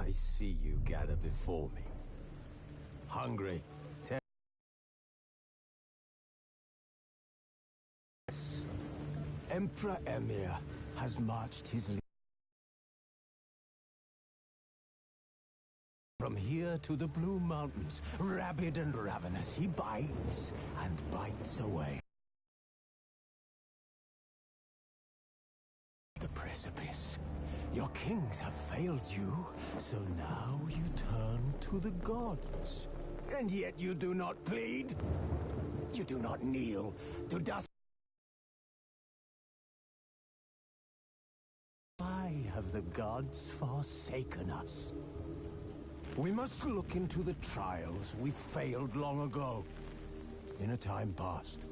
I see you gather before me. Hungry, Emperor Emhyr has marched his from here to the Blue Mountains. Rabid and ravenous, he bites and bites away. The precipice. Your kings have failed you, so now you turn to the gods. And yet you do not plead. You do not kneel to dust. Why have the gods forsaken us? We must look into the trials we failed long ago. In a time past,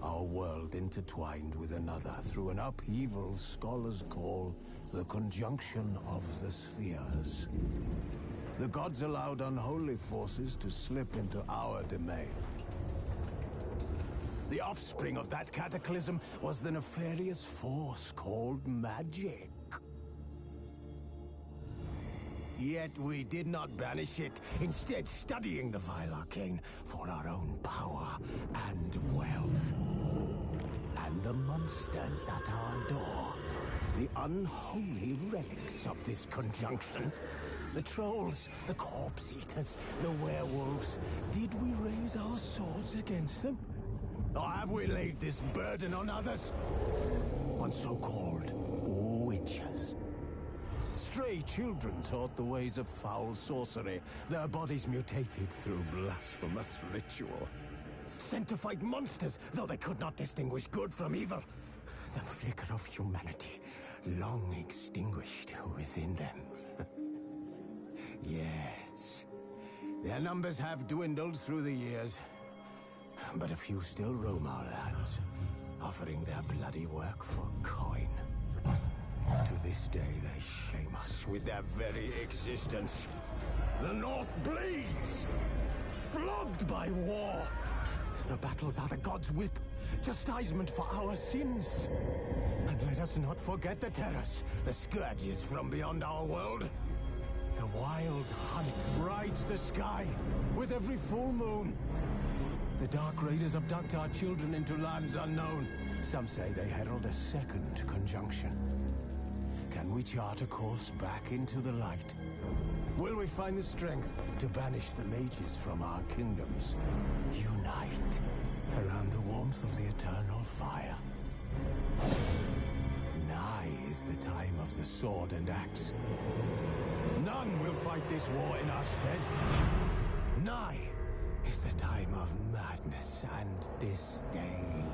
our world intertwined with another through an upheaval scholars call the conjunction of the spheres. The gods allowed unholy forces to slip into our domain. The offspring of that cataclysm was the nefarious force called magic. Yet we did not banish it, instead studying the vile arcane for our own power and wealth. And the monsters at our door, the unholy relics of this conjunction. The trolls, the corpse eaters, the werewolves. Did we raise our swords against them? Or have we laid this burden on others? On so-called witches. Stray children taught the ways of foul sorcery, their bodies mutated through blasphemous ritual. Sent to fight monsters, though they could not distinguish good from evil. The flicker of humanity, long extinguished within them. Yes, their numbers have dwindled through the years, but a few still roam our lands, offering their bloody work for coin. To this day, they shame us with their very existence. The North bleeds, flogged by war. The battles are the gods' whip, chastisement for our sins. And let us not forget the terrors, the scourges from beyond our world. The wild hunt rides the sky with every full moon. The Dark Raiders abduct our children into lands unknown. Some say they herald a second conjunction. Can we chart a course back into the light? Will we find the strength to banish the mages from our kingdoms? Unite around the warmth of the eternal fire. Nigh is the time of the sword and axe. None will fight this war in our stead. Nigh is the time of madness and disdain.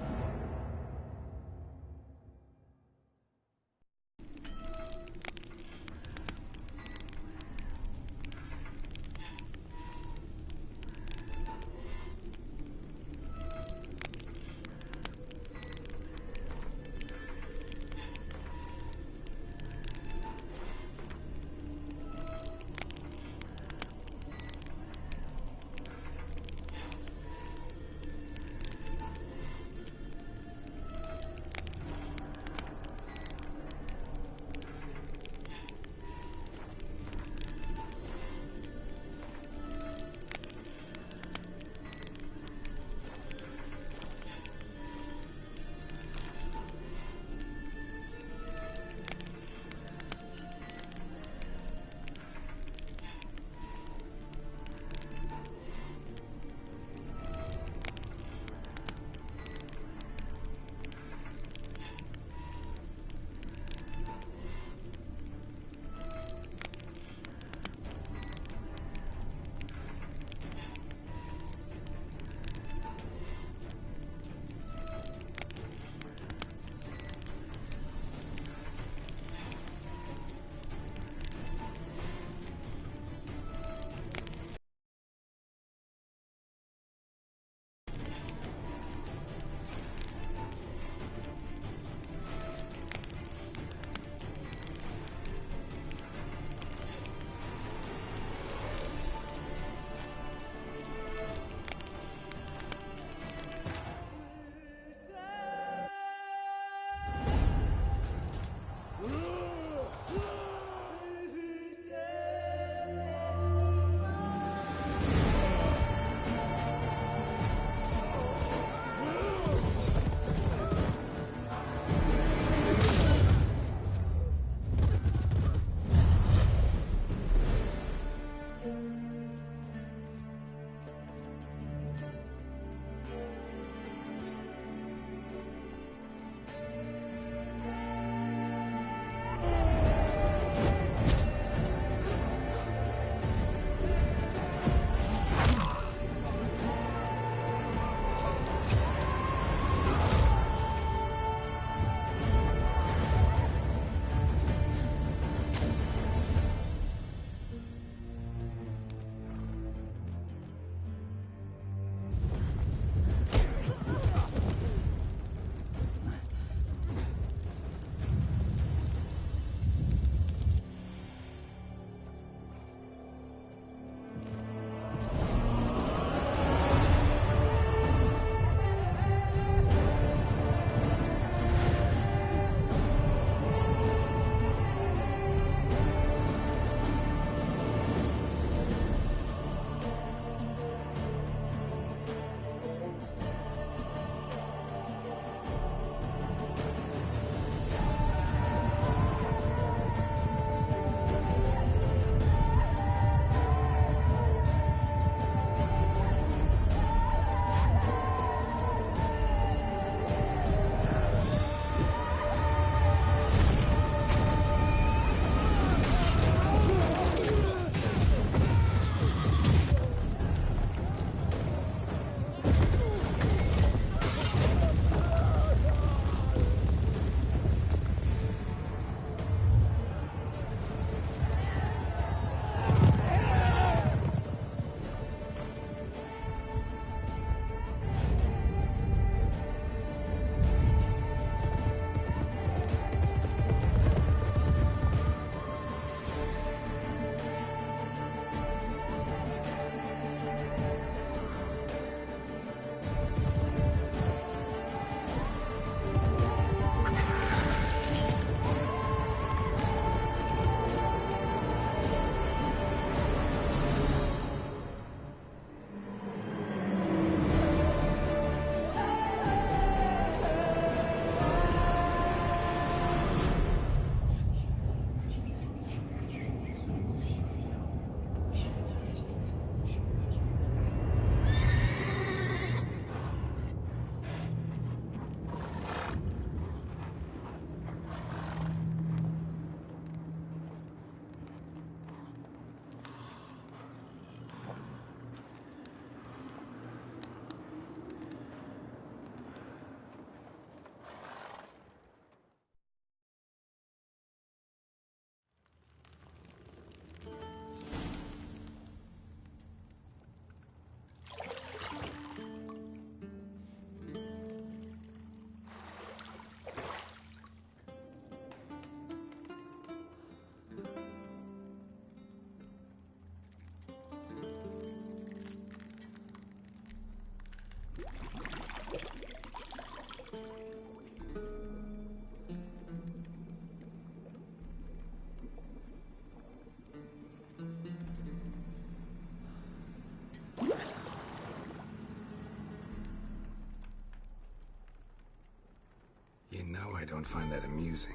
I don't find that amusing.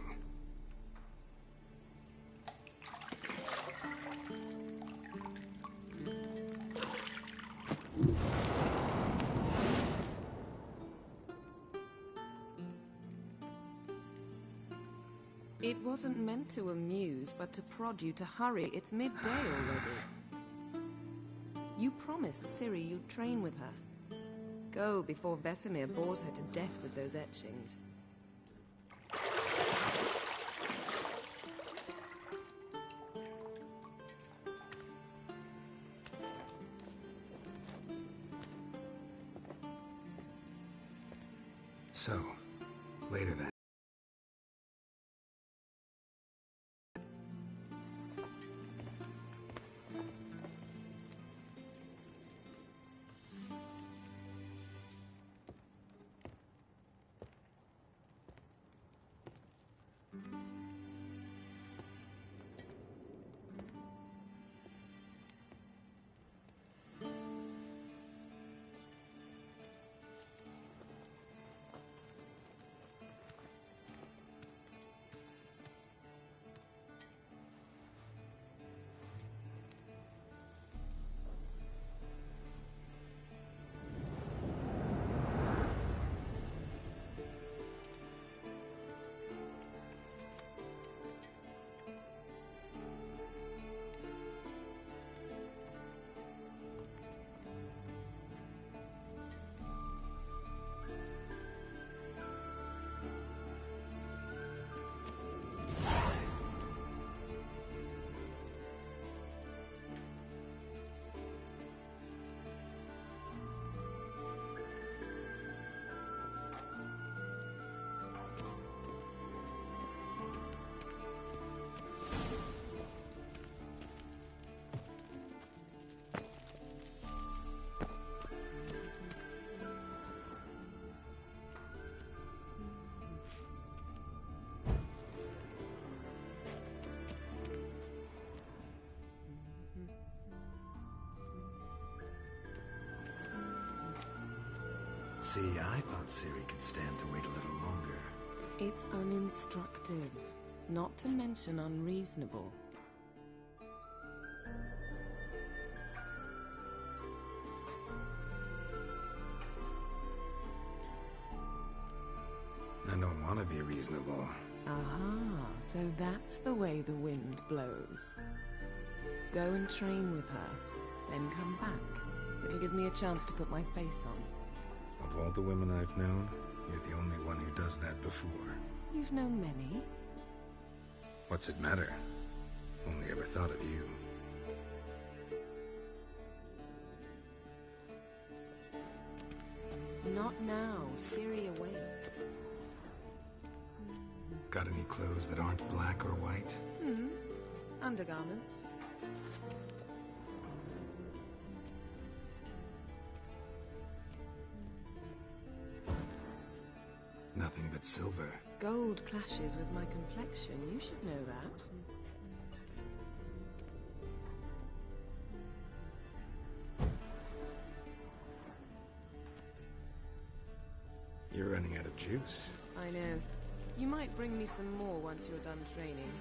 It wasn't meant to amuse, but to prod you to hurry. It's midday already. You promised Ciri you'd train with her. Go before Vesemir bores her to death with those etchings. So, later then. See, I thought Ciri could stand to wait a little longer. It's uninstructive, not to mention unreasonable. I don't want to be reasonable. Aha, so that's the way the wind blows. Go and train with her, then come back. It'll give me a chance to put my face on. Of all the women I've known, you're the only one who does that before. You've known many. What's it matter? Only ever thought of you. Not now. Ciri awaits. Got any clothes that aren't black or white? Undergarments. Nothing but silver. Gold clashes with my complexion. You should know that. You're running out of juice. I know. You might bring me some more once you're done training.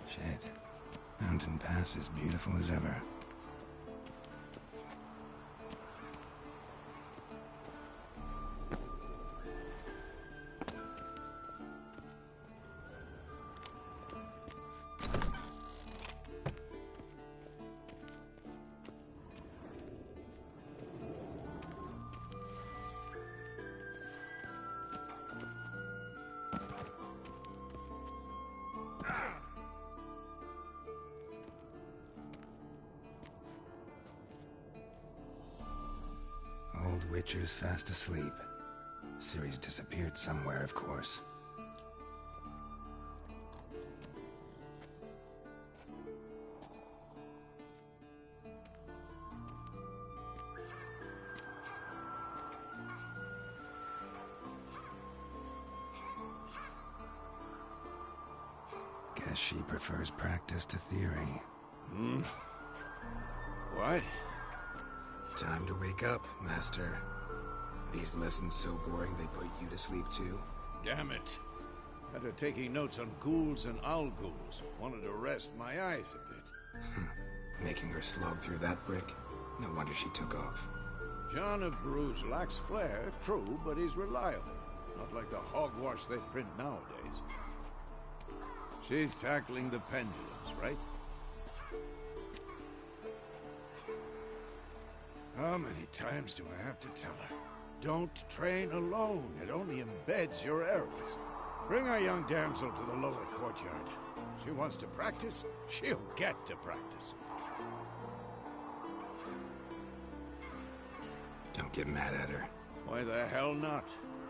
Shit. Mountain Pass is beautiful as ever. Old Witcher's fast asleep. Ciri's disappeared somewhere, of course. Guess she prefers practice to theory. What? Time to wake up, Master. These lessons so boring they put you to sleep too? Damn it. After taking notes on ghouls and owl ghouls, wanted to rest my eyes a bit. Making her slog through that brick? No wonder she took off. John of Bruges lacks flair, true, but he's reliable. Not like the hogwash they print nowadays. She's tackling the pendulums, right? How many times do I have to tell her? Don't train alone. It only embeds your errors. Bring our young damsel to the lower courtyard. She wants to practice, she'll get to practice. Don't get mad at her. Why the hell not?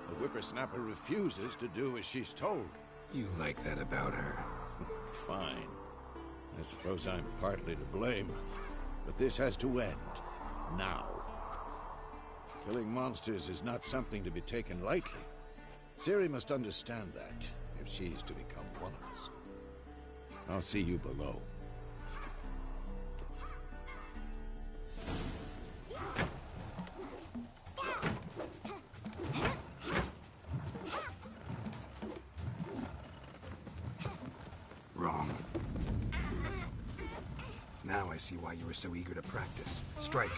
The whippersnapper refuses to do as she's told. You like that about her. Fine. I suppose I'm partly to blame. But this has to end. Now. Killing monsters is not something to be taken lightly. Ciri must understand that, if she's to become one of us. I'll see you below. Wrong. Now I see why you were so eager to practice. Strike.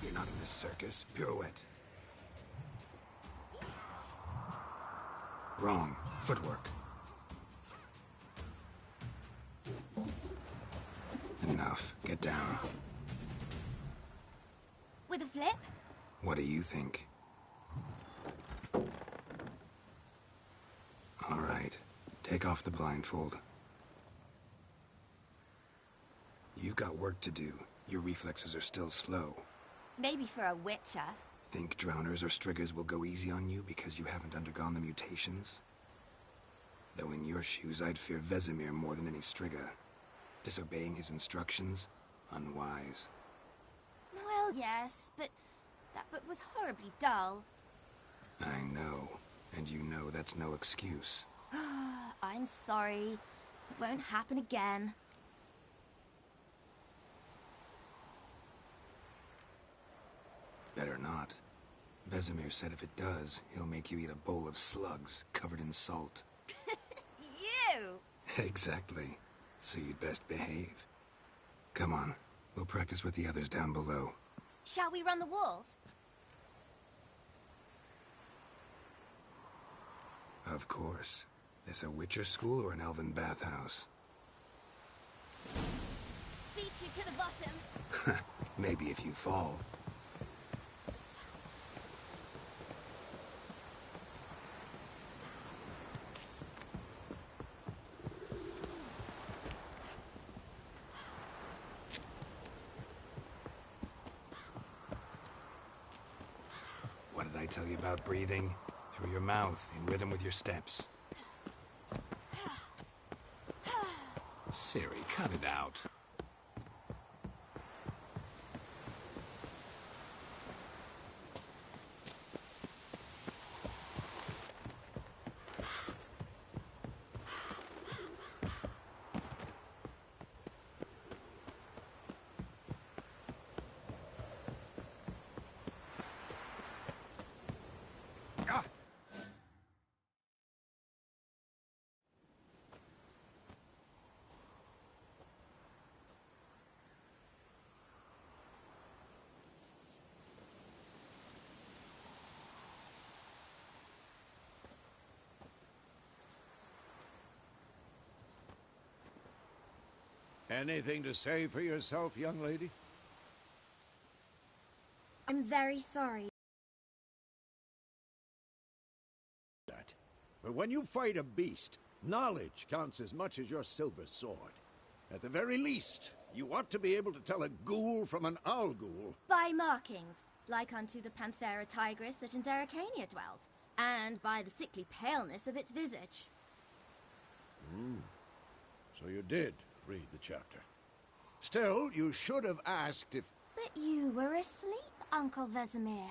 You're not in this circus. Pirouette. Wrong. Footwork. Enough. Get down. With a flip? What do you think? All right. Take off the blindfold. You've got work to do. Your reflexes are still slow. Maybe for a witcher. Think drowners or striggers will go easy on you because you haven't undergone the mutations? Though in your shoes, I'd fear Vesemir more than any strigger. Disobeying his instructions? Unwise. Well, yes, but that book was horribly dull. I know. And you know that's no excuse. I'm sorry. It won't happen again. Better not. Vesemir said if it does, he'll make you eat a bowl of slugs covered in salt. You! Exactly. So you'd best behave. Come on. We'll practice with the others down below. Shall we run the walls? Of course. This a Witcher school or an elven bathhouse? Beat you to the bottom. Maybe if you fall. What did I tell you about breathing? Through your mouth, in rhythm with your steps. Ciri, cut it out. Anything to say for yourself, young lady? I'm very sorry. That. But when you fight a beast, knowledge counts as much as your silver sword. At the very least, you ought to be able to tell a ghoul from an owl ghoul. By markings, like unto the Panthera tigris that in Zerrikania dwells. and by the sickly paleness of its visage. So you did read the chapter. Still, you should have asked if... But you were asleep, Uncle Vesemir.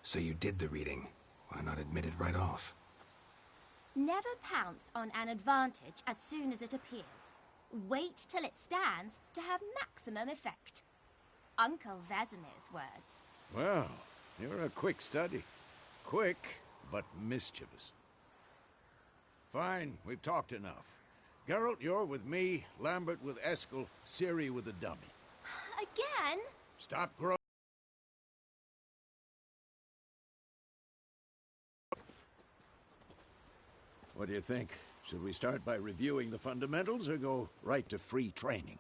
So you did the reading. Why not admit it right off? Never pounce on an advantage as soon as it appears. Wait till it stands to have maximum effect. Uncle Vesemir's words. Well, you're a quick study. Quick, but mischievous. Fine, we've talked enough. Geralt, you're with me, Lambert with Eskel, Ciri with the dummy. Again? Stop growing. What do you think? Should we start by reviewing the fundamentals or go right to free training?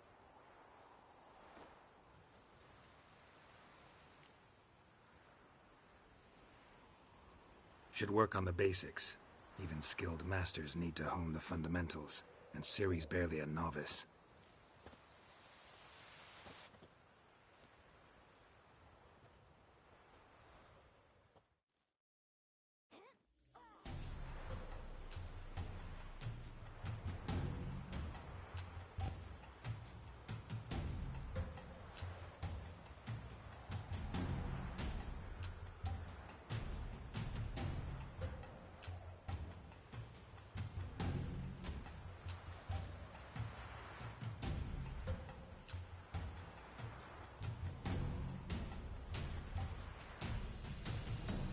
Should work on the basics. Even skilled masters need to hone the fundamentals, and Ciri's barely a novice.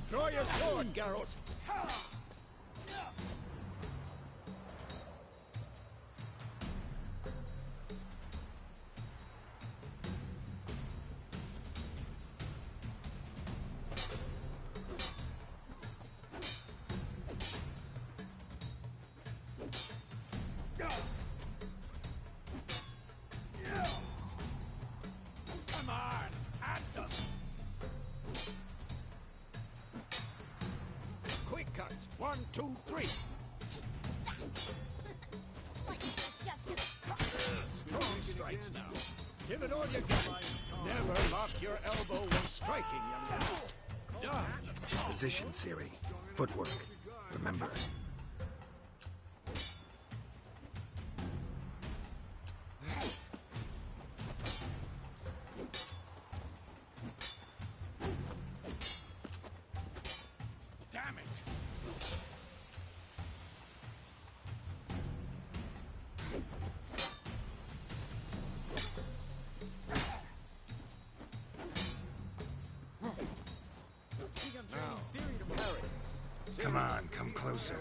Draw your sword, Geralt! Come on, at them! Quick cuts. 1, 2, 3. Strong strikes now. Give it all you got. Never lock your elbow when striking, young man. Done. Position, Ciri. Footwork. Remember. Damn it. Come on, come closer.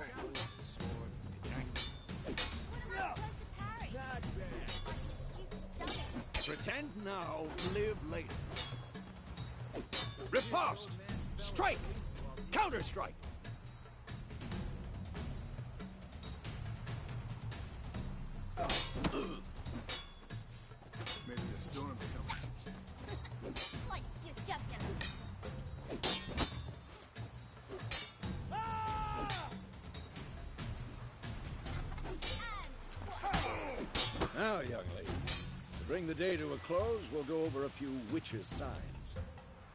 Pretend now, live later. Riposte! Strike! Counter-strike! Maybe the storm's coming. Sliced your jugular. Now, young lady, to bring the day to a close, we'll go over a few witches' signs.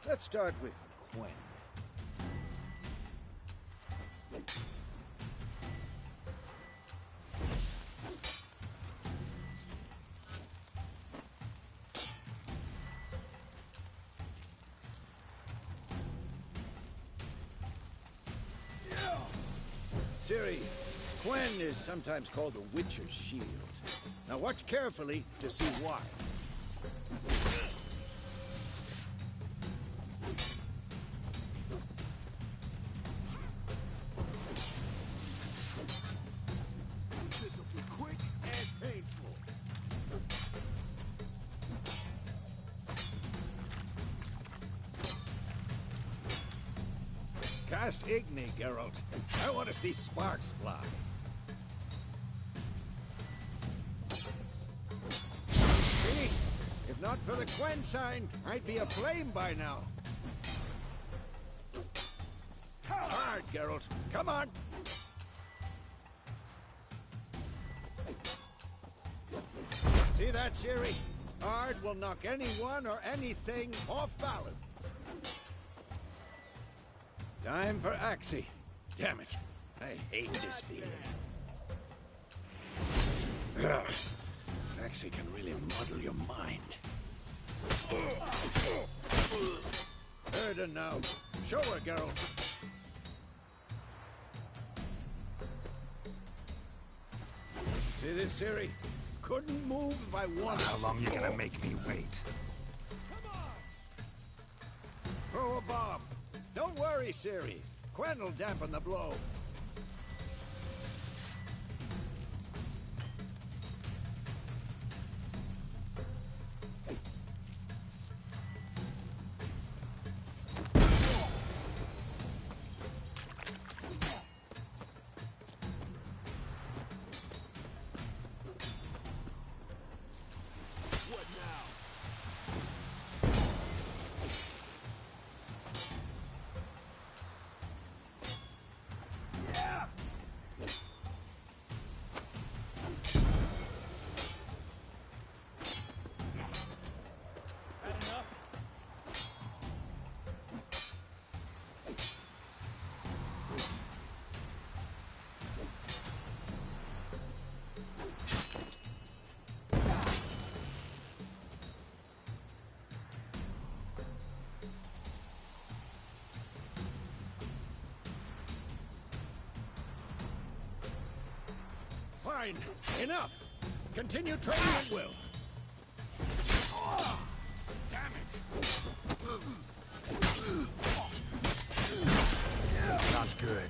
Let's start with Quen. Ciri, Quen is sometimes called the Witcher's Shield. Now watch carefully to see why. This'll be quick and painful. Cast Igni, Geralt. I want to see sparks fly. See? If not for the Quen sign, I'd be aflame by now. Hard, Geralt. Come on. See that, Ciri? Art will knock anyone or anything off balance. Time for Axii. Damn it. I hate this feeling. Ugh. Axii can really muddle your mind. Erden now. Show her, Geralt. See this, Ciri? Couldn't move if I wanted. How long you gonna make me wait? Throw a bomb. Don't worry, Ciri. Quen will dampen the blow. Fine. Enough. Continue training at will. Damn it. Not good.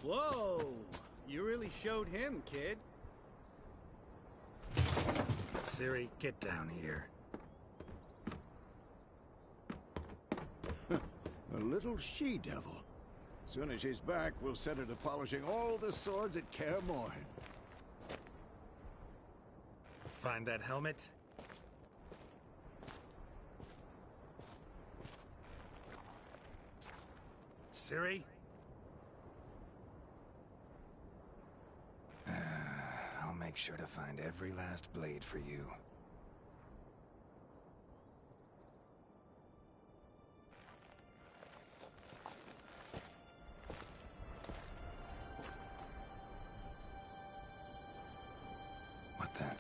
Whoa! You really showed him, kid. Ciri, get down here. A little she-devil. Soon as she's back, we'll set her to polishing all the swords at Kaer Morhen. Find that helmet? Ciri? I'll make sure to find every last blade for you. What then?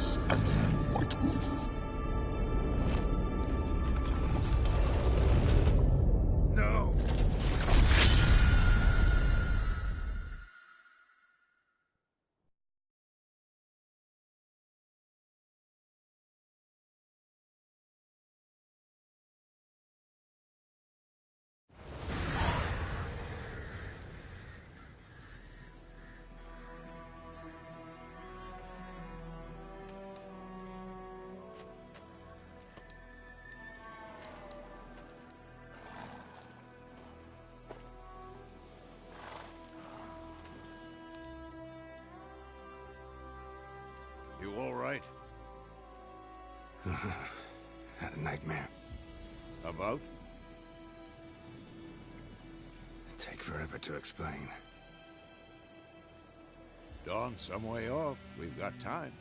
Prince Emil Whitewolf. No! You all right? Had a nightmare. About? It'd take forever to explain. Dawn's some way off. We've got time.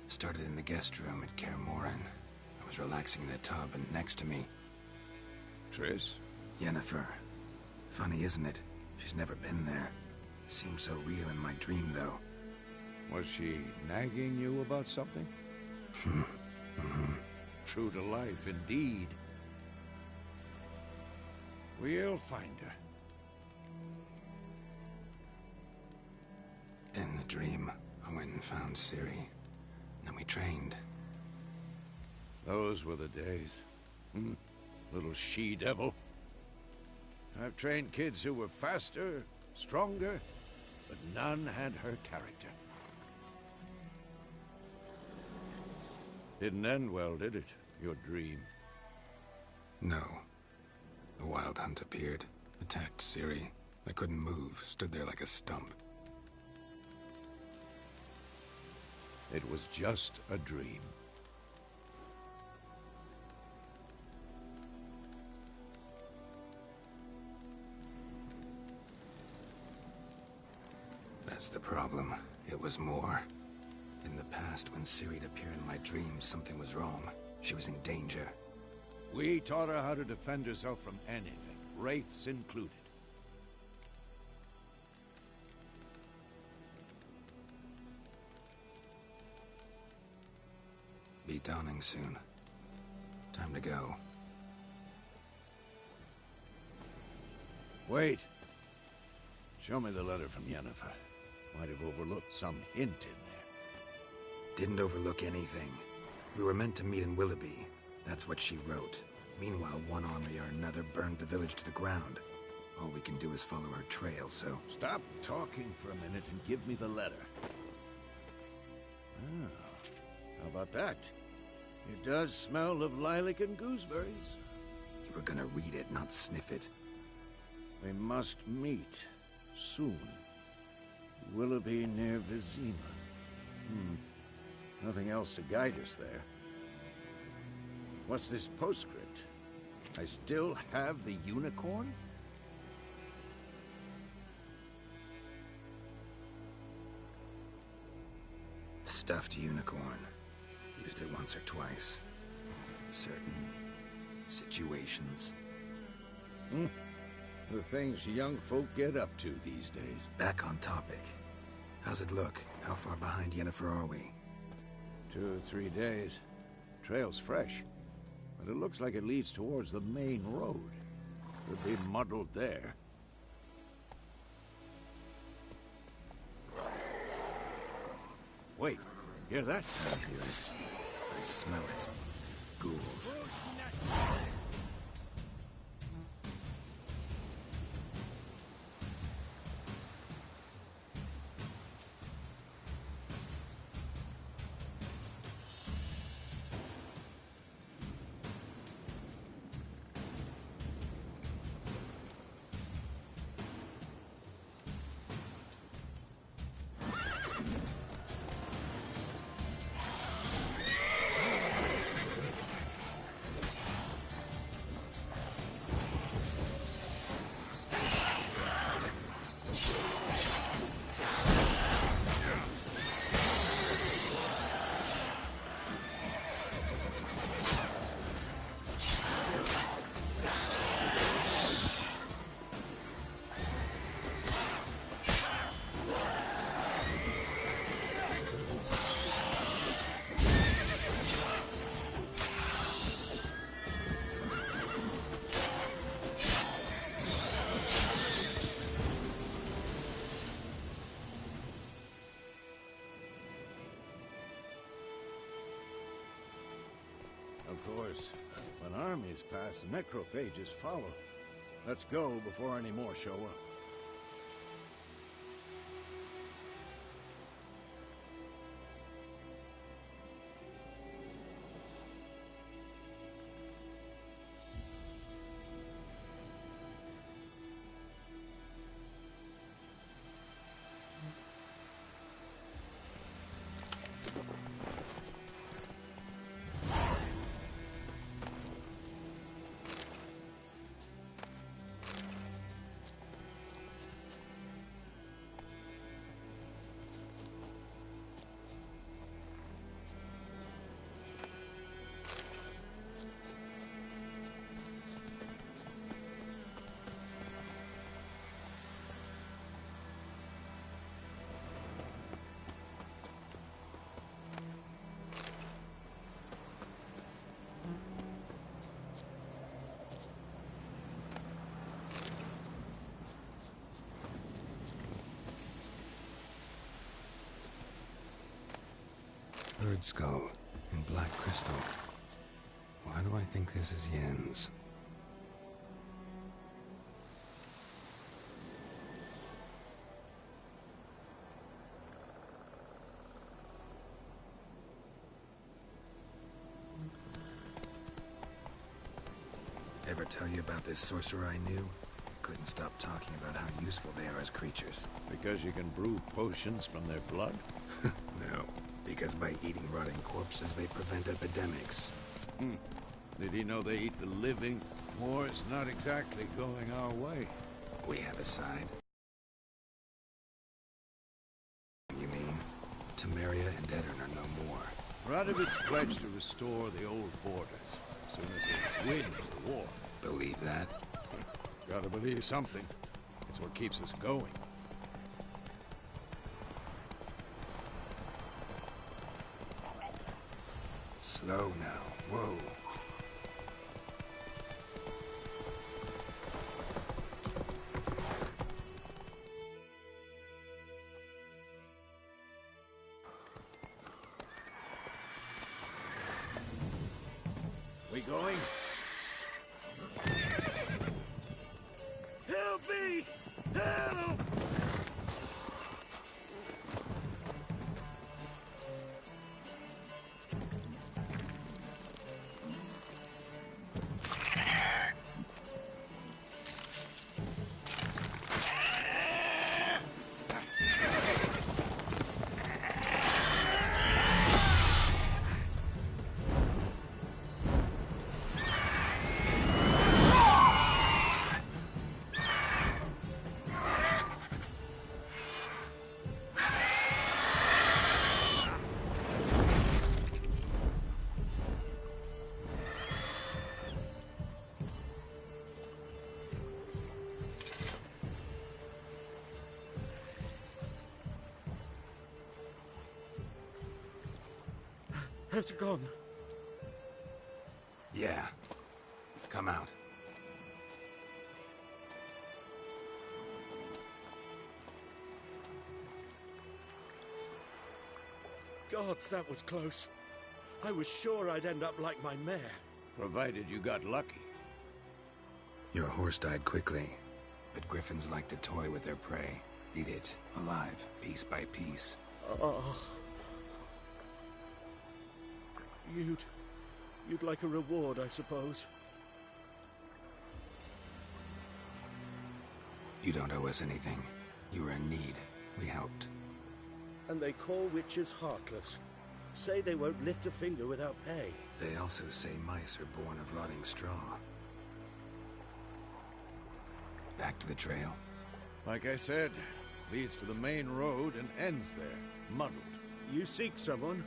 Started in the guest room at Kaer Morhen. I was relaxing in a tub, and next to me, Triss? Yennefer. Funny, isn't it? She's never been there. Seemed so real in my dream, though. Was she nagging you about something? True to life, indeed. We'll find her. In the dream, I went and found Ciri. Then we trained. Those were the days. Little she-devil. I've trained kids who were faster, stronger, but none had her character. Didn't end well, did it? Your dream? No. The Wild Hunt appeared, attacked Ciri. I couldn't move, stood there like a stump. It was just a dream. That's the problem. It was more. In the past, when Ciri'd appear in my dreams, something was wrong. She was in danger. We taught her how to defend herself from anything, wraiths included. Be dawning soon. Time to go. Wait. Show me the letter from Yennefer. Might have overlooked some hint in there. Didn't overlook anything. We were meant to meet in Willoughby. That's what she wrote. Meanwhile, one army or another burned the village to the ground. All we can do is follow her trail, so... Stop talking for a minute and give me the letter. Ah, how about that? It does smell of lilac and gooseberries. You were gonna read it, not sniff it. We must meet soon. Willoughby near Vizima. Nothing else to guide us there. What's this postscript? I still have the unicorn? Stuffed unicorn. Used it once or twice. Certain situations. The things young folk get up to these days. Back on topic. How's it look? How far behind Yennefer are we? 2 or 3 days. Trail's fresh, but it looks like it leads towards the main road. Could be muddled there. Wait, hear that? I hear it. I smell it. Ghouls. armies pass, necrophages follow. Let's go before any more show up. Bird skull in black crystal. Why do I think this is Yen's? Ever tell you about this sorcerer I knew? Couldn't stop talking about how useful they are as creatures. Because you can brew potions from their blood? No, because by eating rotting corpses, they prevent epidemics. Did he know they eat the living? War's not exactly going our way. We have a side. You mean? Temeria and Edirn are no more. Radovid's pledged to restore the old borders, as soon as he wins the war. Believe that? Gotta believe something. It's what keeps us going. Slow now. Whoa. We going? Help me! Help! Has it gone? Yeah. Come out. Gods, that was close. I was sure I'd end up like my mare. Provided you got lucky. Your horse died quickly, but griffins like to toy with their prey. Eat it, alive, piece by piece. Oh. You'd like a reward, I suppose. You don't owe us anything. You were in need. We helped. And they call witches heartless. Say they won't lift a finger without pay. They also say mice are born of rotting straw. Back to the trail. Like I said, leads to the main road and ends there, muddled. You seek someone?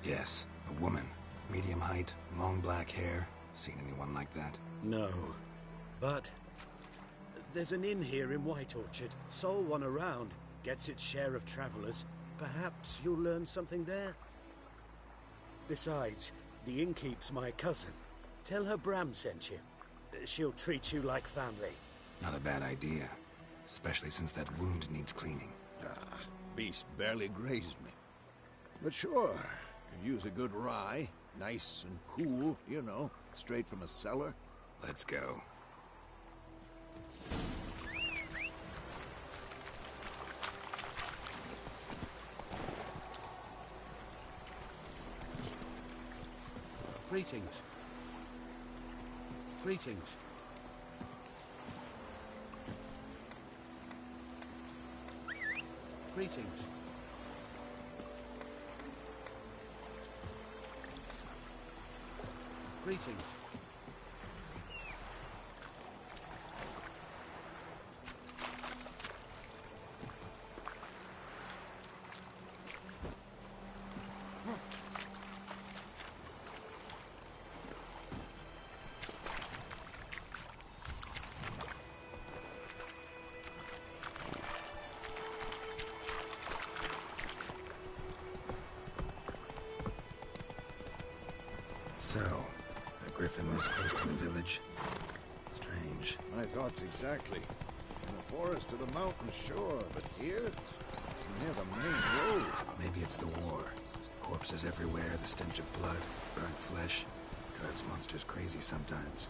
Yes, a woman. Medium height, long black hair. Seen anyone like that? No. But there's an inn here in White Orchard. Sole one around. Gets its share of travelers. Perhaps you'll learn something there? Besides, the innkeep's my cousin. Tell her Bram sent you. She'll treat you like family. Not a bad idea. Especially since that wound needs cleaning. Beast barely grazed me. But sure, could use a good rye. Nice and cool, you know, straight from a cellar. Let's go. Greetings. Greetings. Greetings. Greetings. So, a griffin this close to the village? Strange. My thoughts exactly. In the forest or the mountain, sure, but here? Near the main road. Maybe it's the war. Corpses everywhere, the stench of blood, burnt flesh. Drives monsters crazy sometimes.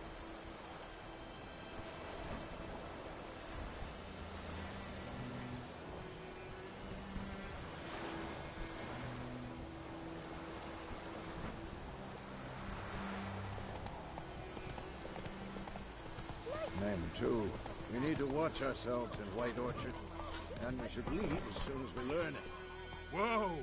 Men, too. We need to watch ourselves in White Orchard. And we should leave as soon as we learn it. Whoa!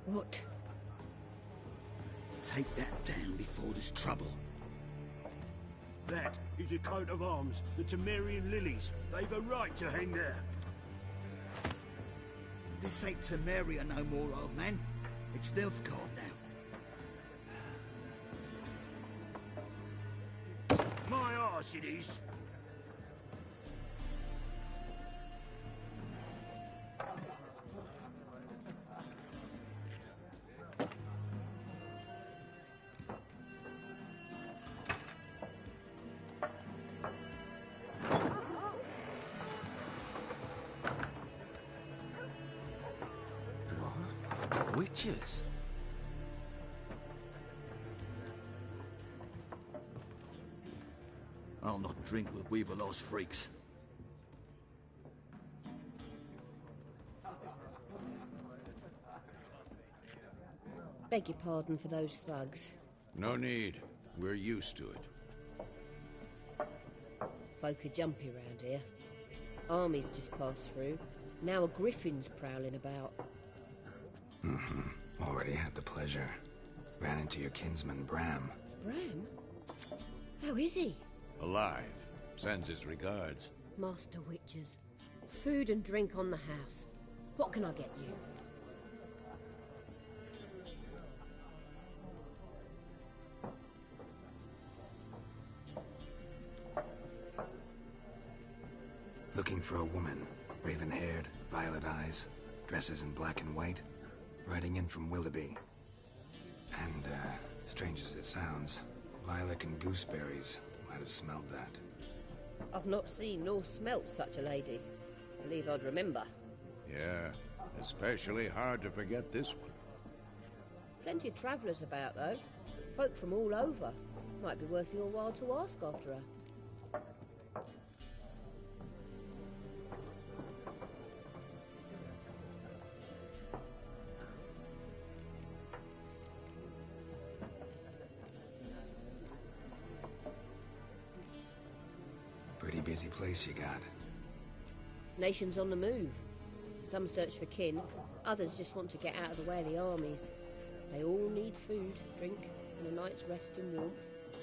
What? Take that down before there's trouble. That is a coat of arms, the Temerian lilies. They've a right to hang there. This ain't Temeria no more, old man. It's Nilfgaard now. My arse it is. Witches? I'll not drink with Weaverlost freaks. Beg your pardon for those thugs. No need. We're used to it. Folk are jumpy round here. Armies just passed through. Now a griffin's prowling about. Already had the pleasure. Ran into your kinsman, Bram. Bram? How is he? Alive. Sends his regards. Master Witches. Food and drink on the house. What can I get you? Looking for a woman. Raven-haired, violet eyes, dresses in black and white. Riding in from Willoughby. And, strange as it sounds, lilac and gooseberries might have smelled that. I've not seen nor smelt such a lady. Believe I'd remember. Yeah, especially hard to forget this one. Plenty of travellers about, though. Folk from all over. Might be worth your while to ask after her. Pretty busy place you got. Nations on the move. Some search for kin, others just want to get out of the way of the armies. They all need food, drink, and a night's rest and warmth.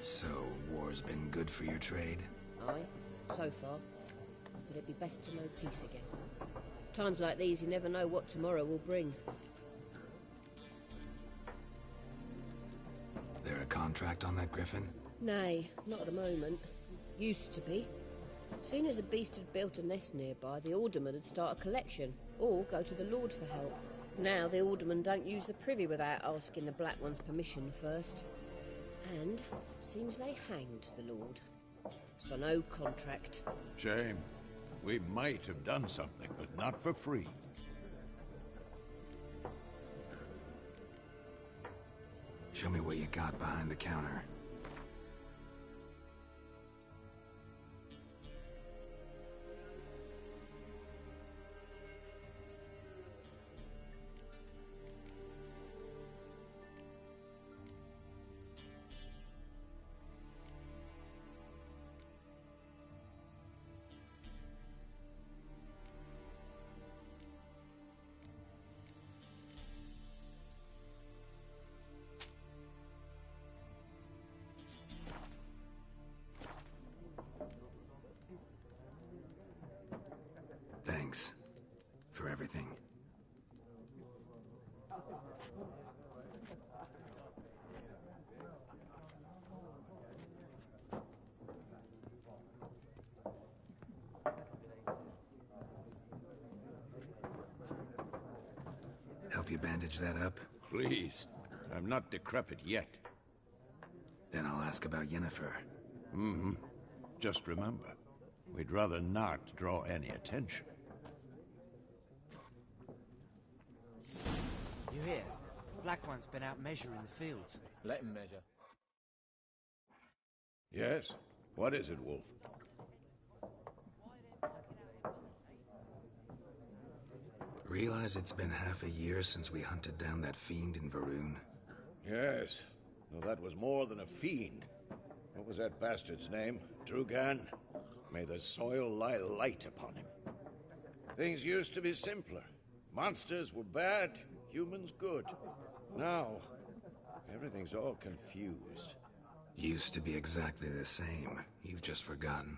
So, war's been good for your trade? Aye, so far. But it'd be best to know peace again. Times like these, you never know what tomorrow will bring. There are contract on that griffin? Nay, not at the moment. Used to be. Soon as a beast had built a nest nearby, the alderman would start a collection, or go to the Lord for help. Now the alderman don't use the privy without asking the Black One's permission first. And seems they hanged the Lord. So no contract. Shame. We might have done something, but not for free. Show me what you got behind the counter. Thanks for everything. Help you bandage that up? Please. I'm not decrepit yet. Then I'll ask about Yennefer. Mm-hmm. Just remember, we'd rather not draw any attention. You hear? Black One's been out measuring the fields. Let him measure. Yes? What is it, Wolf? Realize it's been half a year since we hunted down that fiend in Varun? Yes. Well, that was more than a fiend. What was that bastard's name? Drugan? May the soil lie light upon him. Things used to be simpler. Monsters were bad, humans good. Now, everything's all confused. Used to be exactly the same. You've just forgotten.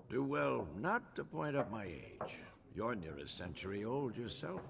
Do well not to point up my age. You're near a century old yourself.